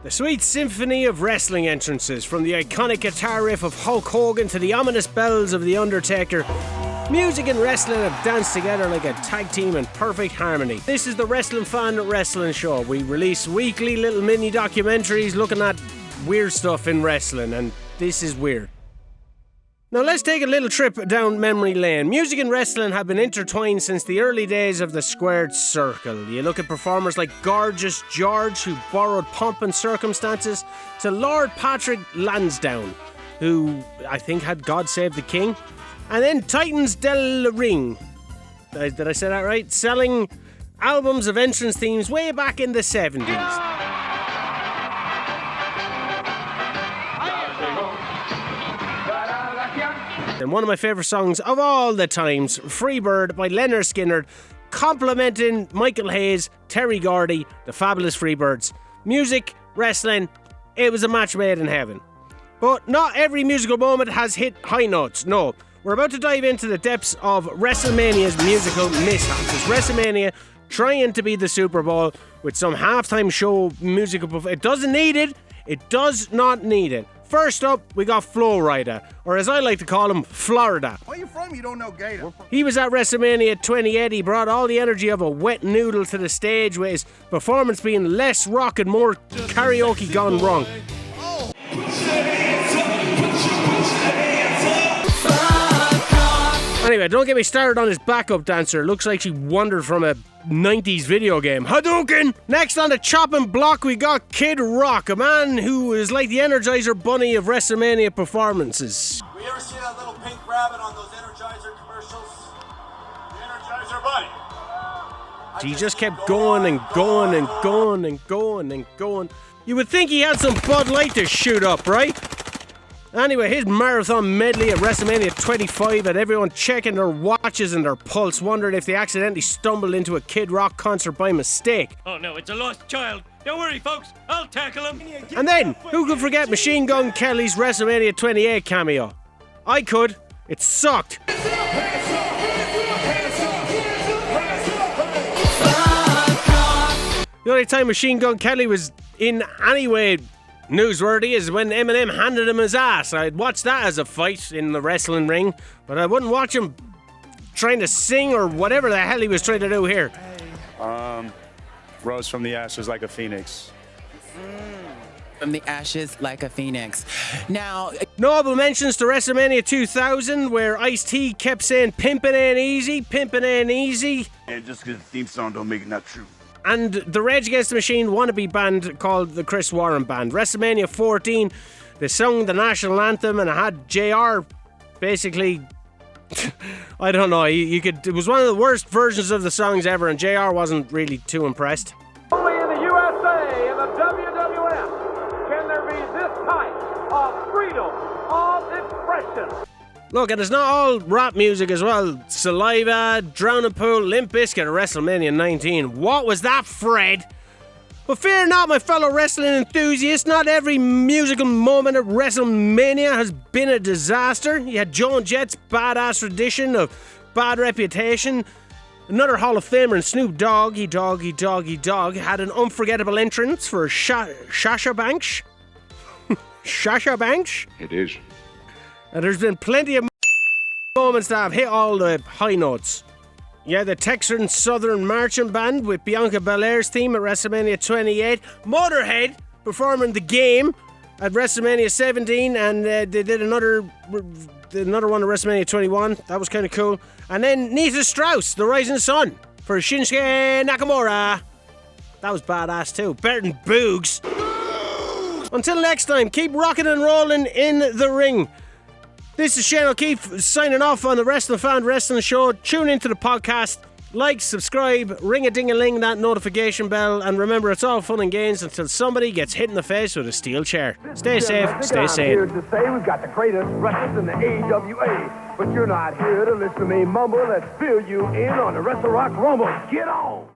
The sweet symphony of wrestling entrances, from the iconic guitar riff of Hulk Hogan to the ominous bells of The Undertaker. Music and wrestling have danced together like a tag team in perfect harmony. This is the Wrestling Fan Wrestling Show. We release weekly little mini documentaries looking at weird stuff in wrestling, and this is weird. Now let's take a little trip down memory lane. Music and wrestling have been intertwined since the early days of the squared circle. You look at performers like Gorgeous George, who borrowed pomp and circumstances, to Lord Patrick Lansdowne, who I think had God Save the King, and then Titans del Ring. Did I say that right? Selling albums of entrance themes way back in the 70s. And one of my favourite songs of all the times, Freebird by Leonard Skinner, complimenting Michael Hayes, Terry Gordy, the fabulous Freebirds. Music, wrestling, it was a match made in heaven. But not every musical moment has hit high notes, no. We're about to dive into the depths of WrestleMania's musical mishaps. It's WrestleMania trying to be the Super Bowl with some halftime show musical performance. It doesn't need it. It does not need it. First up, we got Flo Rida, or as I like to call him, Florida. Where you from? You don't know Gator. He was at WrestleMania 28. He brought all the energy of a wet noodle to the stage, with his performance being less rock and more karaoke gone wrong. Anyway, don't get me started on his backup dancer. Looks like she wandered from a 90s video game. Hadouken! Next on the chopping block, we got Kid Rock, a man who is like the Energizer Bunny of WrestleMania performances. You ever see that little pink rabbit on those Energizer commercials? The Energizer Bunny. He just kept going and going and going and going and going. You would think he had some Bud Light to shoot up, right? Anyway, his marathon medley at WrestleMania 25 had everyone checking their watches and their pulse, wondering if they accidentally stumbled into a Kid Rock concert by mistake. Oh no, it's a lost child. Don't worry, folks, I'll tackle him. And then, who could forget Machine Gun Kelly's WrestleMania 28 cameo? I could. It sucked. The only time Machine Gun Kelly was in any way newsworthy is when Eminem handed him his ass. I'd watch that as a fight in the wrestling ring, but I wouldn't watch him trying to sing or whatever the hell he was trying to do here. Rose from the ashes like a phoenix. From the ashes like a phoenix. Now, notable mentions to WrestleMania 2000, where Ice-T kept saying pimpin' ain't easy, pimpin' ain't easy. And just because the theme song don't make it not true. And the Rage Against the Machine wannabe band called the Chris Warren Band. WrestleMania 14, they sung the national anthem, and it had JR basically, I don't know, it was one of the worst versions of the songs ever, and JR wasn't really too impressed. Only in the USA, in the WWF, can there be this type of freedom of expression. Look, and it's not all rap music as well. Saliva, Drowning Pool, Limp Bizkit at WrestleMania 19. What was that, Fred? But fear not, my fellow wrestling enthusiasts, not every musical moment at WrestleMania has been a disaster. You had Joan Jett's badass rendition of Bad Reputation. Another Hall of Famer and Snoop Doggy Dogg had an unforgettable entrance for Sasha Banks. Sasha Banks? It is. And there's been plenty of moments that have hit all the high notes. Yeah, the Texan Southern Marching Band with Bianca Belair's theme at WrestleMania 28. Motorhead performing The Game at WrestleMania 17. And they did another one at WrestleMania 21. That was kind of cool. And then Nita Strauss, The Rising Sun, for Shinsuke Nakamura. That was badass too. Better than Boogs. Until next time, keep rocking and rolling in the ring. This is Shane O'Keefe signing off on the Wrestling Fan Wrestling Show. Tune into the podcast, like, subscribe, ring-a-ding-a-ling that notification bell, and remember, it's all fun and games until somebody gets hit in the face with a steel chair. Stay safe, stay sane. I'm here to say we've got the greatest wrestlers in the AWA, but you're not here to listen to me mumble. Let's fill you in on the Wrestle Rock Rumble. Get on!